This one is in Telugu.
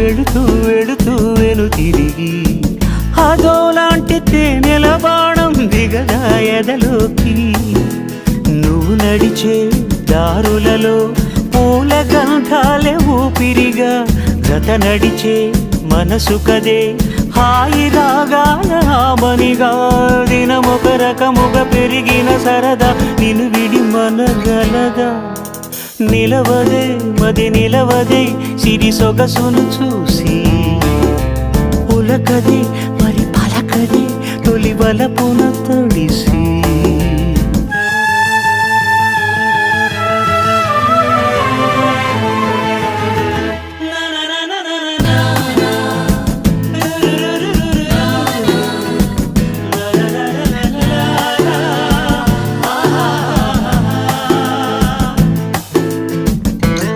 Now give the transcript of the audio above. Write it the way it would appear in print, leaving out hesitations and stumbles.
వెళుతూ వెళుతూ వెను తిరిగి అదోలాంటి తేనెల బాణం దిగదా ఎదలోకి. నువ్వు నడిచే దారులలో పూల గంధాలే ఊపిరిగా గత నడిచే మనసు కదే హాయి రాగాల ఆమనిగా. దినమొక రకముగా పెరిగిన సరదా నిన్ను విడి మనగలదా. నిలవదే మది నిలవదే సిరి సొగసును చూసి, ఉలకదే మరి పలకదే తొలి వలపున తడిసి.